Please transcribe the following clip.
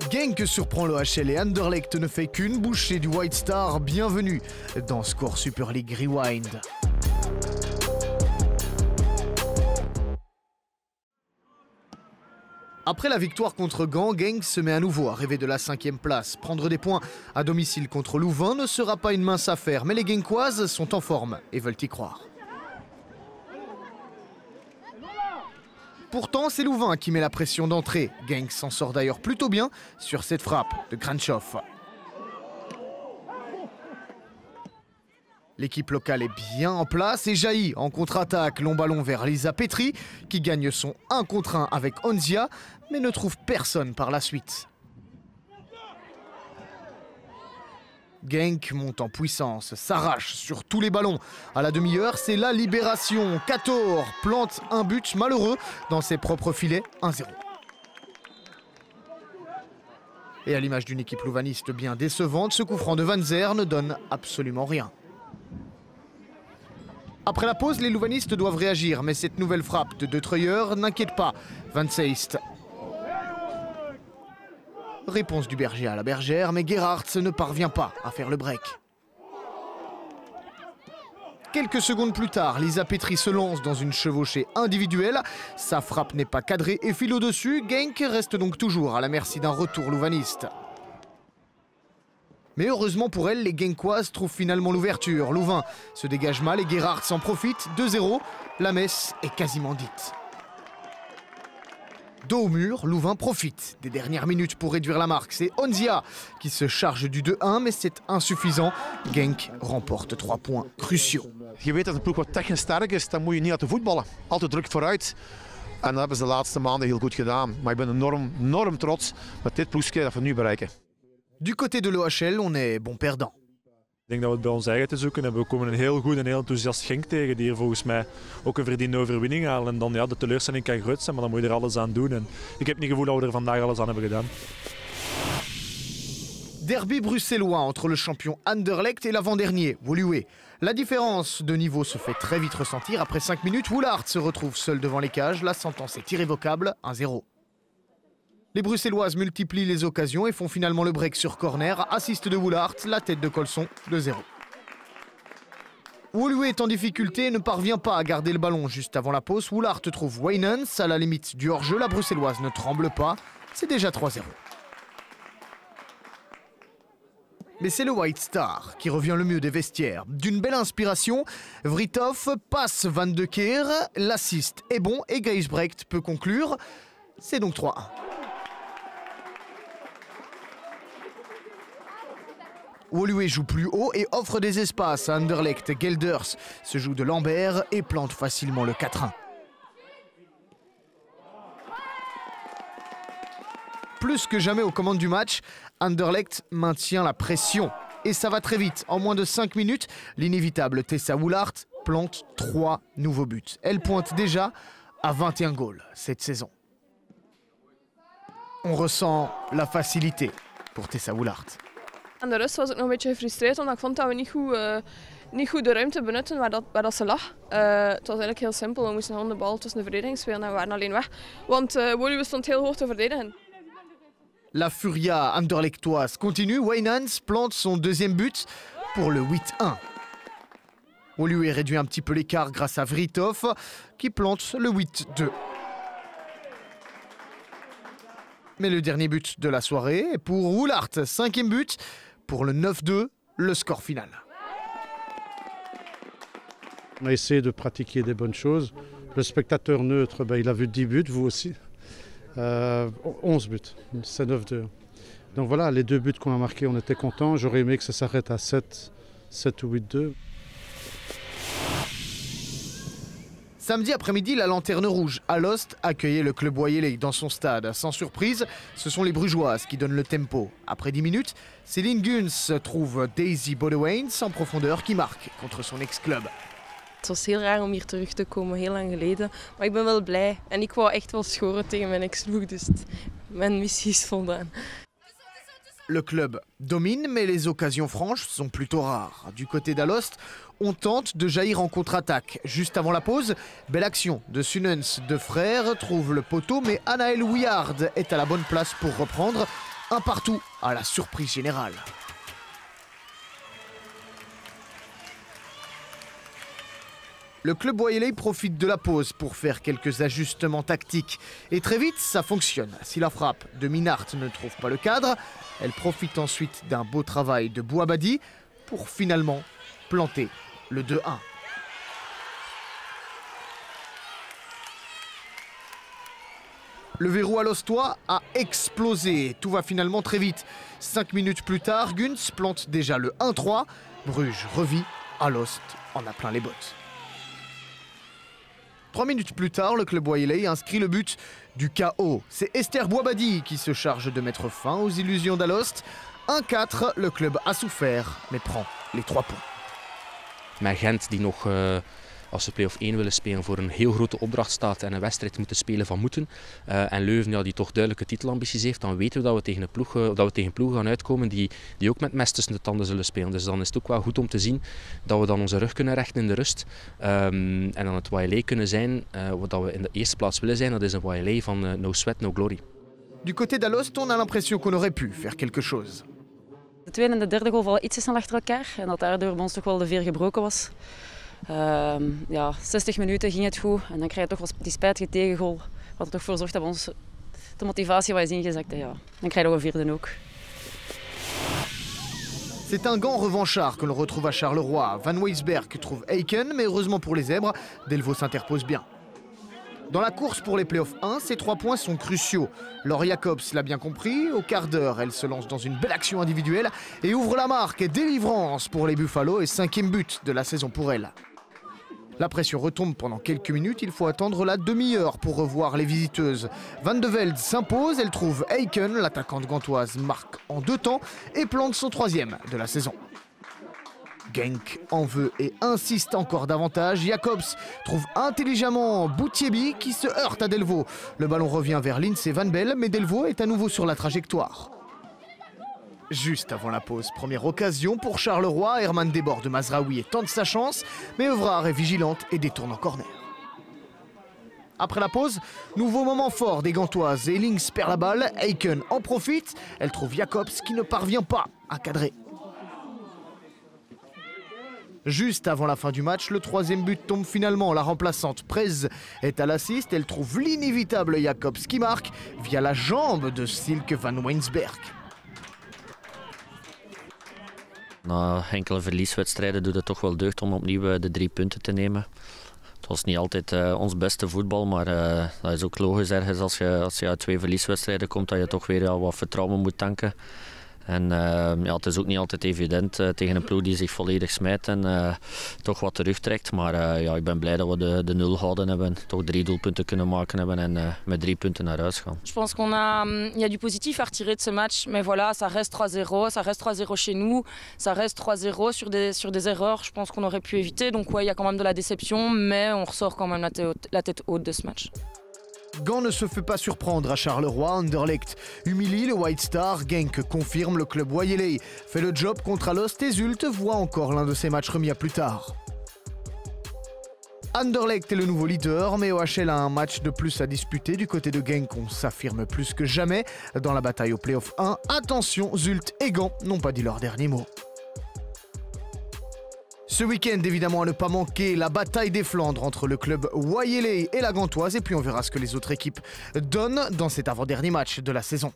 Genk surprend l'OHL et Anderlecht ne fait qu'une bouchée du White Star. Bienvenue dans Score Super League Rewind. Après la victoire contre Gand, Genk se met à nouveau à rêver de la 5e place. Prendre des points à domicile contre Louvain ne sera pas une mince affaire, mais les Genkoises sont en forme et veulent y croire. Pourtant, c'est Louvain qui met la pression d'entrée. Genk s'en sort d'ailleurs plutôt bien sur cette frappe de Kranjčov. L'équipe locale est bien en place et jaillit en contre-attaque. Long ballon vers Lisa Petri qui gagne son 1 contre 1 avec Onzia, mais ne trouve personne par la suite. Genk monte en puissance, s'arrache sur tous les ballons. À la demi-heure, c'est la libération. Kator plante un but malheureux dans ses propres filets, 1-0. Et à l'image d'une équipe louvaniste bien décevante, ce coup franc de Van Zer ne donne absolument rien. Après la pause, les louvanistes doivent réagir, mais cette nouvelle frappe de De Treuer n'inquiète pas Van Seist. Réponse du berger à la bergère, mais Gerhardt ne parvient pas à faire le break. Quelques secondes plus tard, Lisa Petri se lance dans une chevauchée individuelle. Sa frappe n'est pas cadrée et file au-dessus. Genk reste donc toujours à la merci d'un retour louvaniste. Mais heureusement pour elle, les Genkoises trouvent finalement l'ouverture. Louvain se dégage mal et Gerhardt s'en profite. 2-0, la messe est quasiment dite. Dos au mur, Louvain profite des dernières minutes pour réduire la marque. C'est Onzia qui se charge du 2-1, mais c'est insuffisant. Genk remporte 3 points cruciaux. Je weet dat een ploeg wat technisch sterk is, dan moet je niet laten voetballen. Altijd druk vooruit. En dat hebben ze de laatste maanden heel goed gedaan. Maar ik ben enorm trots met dit ploegje dat we nu bereiken. Du côté de l'OHL, on est bon perdant. Ik denk dat we het bij ons eigen te zoeken hebben. We komen een heel goed en heel enthousiast Genk tegen, die hier volgens mij ook een verdiende overwinning halen. En dan ja, de teleurstelling kan groot zijn, maar dan moet je er alles aan doen. En ik heb niet het gevoel dat we er vandaag alles aan hebben gedaan. Derby bruxellois entre le champion Anderlecht et l'avant-dernier, Woluwe. La différence de niveau se fait très vite ressentir. Après 5 minutes, Woolard se retrouve seul devant les cages. La sentence est irrévocable, 1-0. Les Bruxelloises multiplient les occasions et font finalement le break sur corner. Assist de Woolard, la tête de Colson, 2-0. Woluwe est en difficulté et ne parvient pas à garder le ballon juste avant la pause. Woolard trouve Wijnands à la limite du hors-jeu. La Bruxelloise ne tremble pas. C'est déjà 3-0. Mais c'est le White Star qui revient le mieux des vestiaires. D'une belle inspiration, Vritov passe Van de Keer. L'assist est bon et Gijsbrecht peut conclure. C'est donc 3-1. Woluwe joue plus haut et offre des espaces à Anderlecht. Gelders se joue de Lambert et plante facilement le 4-1. Plus que jamais aux commandes du match, Anderlecht maintient la pression. Et ça va très vite. En moins de 5 minutes, l'inévitable Tessa Woolard plante 3 nouveaux buts. Elle pointe déjà à 21 goals cette saison. On ressent la facilité pour Tessa Woolard. Aan de rust was ik nog een beetje gefrustreerd, omdat ik vond dat we niet goed de ruimte benutten waar dat ze lag. Het was eigenlijk heel simpel, we moesten gewoon de bal tussen de verdediging spelen en we waren alleen weg. Want Woluwe stond heel hoog te verdedigen. La Furia anderlechtoise continue. Wijnands plante son deuxième but pour le 8-1. Woluwe réduit un petit peu l'écart grâce à Vritov qui plante le 8-2. Mais le dernier but de la soirée est pour Woolard, 5e but pour le 9-2, le score final. On a essayé de pratiquer des bonnes choses. Le spectateur neutre, il a vu 10 buts, vous aussi. 11 buts, c'est 9-2. Donc voilà, les 2 buts qu'on a marqués, on était contents. J'aurais aimé que ça s'arrête à 7 ou 8-2. Samedi après-midi, la Lanterne Rouge, Alost, accueillait le club Wayelé dans son stade. Sans surprise, ce sont les Brugeoises qui donnent le tempo. Après 10 minutes, Céline Guns trouve Daisy Bodewijns en profondeur qui marque contre son ex-club. Het was heel raar om hier terug te komen, heel lang geleden. Maar ik ben wel blij. En ik wou echt wel scoren tegen mijn ex-ploeg, dus mijn missie is voldaan. Le club domine, mais les occasions franches sont plutôt rares. Du côté d'Alost, on tente de jaillir en contre-attaque. Juste avant la pause, belle action de Sunens. Deux frères trouvent le poteau, mais Anaël Ouillard est à la bonne place pour reprendre. Un partout à la surprise générale. Le club Waieley profite de la pause pour faire quelques ajustements tactiques. Et très vite, ça fonctionne. Si la frappe de Minart ne trouve pas le cadre, elle profite ensuite d'un beau travail de Bouabadi pour finalement planter le 2-1. Le verrou alostois a explosé. Tout va finalement très vite. 5 minutes plus tard, Guns plante déjà le 1-3. Bruges revit. Alost en a plein les bottes. 3 minutes plus tard, le club Waieley inscrit le but du KO. C'est Esther Bouabadi qui se charge de mettre fin aux illusions d'Alost. 1-4, le club a souffert, mais prend les 3 points. Met Gent die nog, als ze play-off 1 willen spelen, voor een heel grote opdracht staat en een wedstrijd moeten spelen van moeten. En Leuven, ja, die toch duidelijke titelambities heeft, dan weten we dat we tegen een ploeg, ploegen gaan uitkomen die ook met mes tussen de tanden zullen spelen. Dus dan is het ook wel goed om te zien dat we dan onze rug kunnen rechten in de rust. En dan het Waieley kunnen zijn, wat we in de eerste plaats willen zijn, dat is een Waieley van no sweat, no glory. Du côté d'Alost, on a l'impression qu'on aurait pu faire quelque chose. De tweede en de derde goal vallen iets snel achter elkaar en dat daardoor bij ons toch wel de veer gebroken was. Ja, 60 minuten ging het goed en dan krijg je toch wel die spijtige tegengoal, wat er toch voor zorgt dat bij ons de motivatie wat is ingezakt. Ja, dan krijg je nog een vierde ook. C'est un gant revanchard que l'on retrouve à Charleroi. Van Weisberg trouve Eiken, mais heureusement pour les Zèbres, Delvaux s'interpose bien. Dans la course pour les playoffs 1, ces 3 points sont cruciaux. Laure Jacobs l'a bien compris, au quart d'heure, elle se lance dans une belle action individuelle et ouvre la marque. Délivrance pour les Buffalo et 5e but de la saison pour elle. La pression retombe pendant quelques minutes, il faut attendre la demi-heure pour revoir les visiteuses. Van de Velde s'impose, elle trouve Eiken, l'attaquante gantoise marque en 2 temps et plante son 3e de la saison. Genk en veut et insiste encore davantage. Jacobs trouve intelligemment Boutiebi qui se heurte à Delvaux. Le ballon revient vers Lindsay Van Belle, mais Delvaux est à nouveau sur la trajectoire. Juste avant la pause, première occasion pour Charleroi. Herman déborde de Mazraoui et tente sa chance, mais Evrard est vigilante et détourne en corner. Après la pause, nouveau moment fort des Gantoises. Elings perd la balle, Eiken en profite. Elle trouve Jacobs qui ne parvient pas à cadrer. Juste avant la fin du match, le 3e but tombe finalement. La remplaçante Prez est à l'assist. Elle trouve l'inévitable Jacobs qui marque via la jambe de Silke van Weisberg. Na enkele verlieswedstrijden doet het toch wel deugd om opnieuw de 3 punten te nemen. Het was niet altijd ons beste voetbal, maar dat is ook logisch ergens als je uit 2 verlieswedstrijden komt dat je toch weer wat vertrouwen moet tanken. En ja, het is ook niet altijd evident tegen een ploeg die zich volledig smijt en toch wat terugtrekt. Maar ja, ik ben blij dat we de 0 houden hebben, toch 3 doelpunten kunnen maken hebben en met 3 punten naar huis gaan. Je pense qu'il y a du positif à retirer de ce match, mais voilà, ça reste 3-0, ça reste 3-0 chez nous, ça reste 3-0 sur des erreurs, je pense qu'on aurait pu éviter. Donc ouais, il y a quand même de la déception, mais on ressort quand même la tête haute de ce match. Gand ne se fait pas surprendre à Charleroi, Anderlecht humilie le White Star, Genk confirme, le club Waieley fait le job contre Alost et Zulte voit encore l'un de ses matchs remis à plus tard. Anderlecht est le nouveau leader, mais OHL a un match de plus à disputer. Du côté de Genk, on s'affirme plus que jamais dans la bataille au Playoff 1. Attention, Zulte et Gand n'ont pas dit leur dernier mot. Ce week-end, évidemment, à ne pas manquer la bataille des Flandres entre le club Waieley et la Gantoise. Et puis on verra ce que les autres équipes donnent dans cet avant-dernier match de la saison.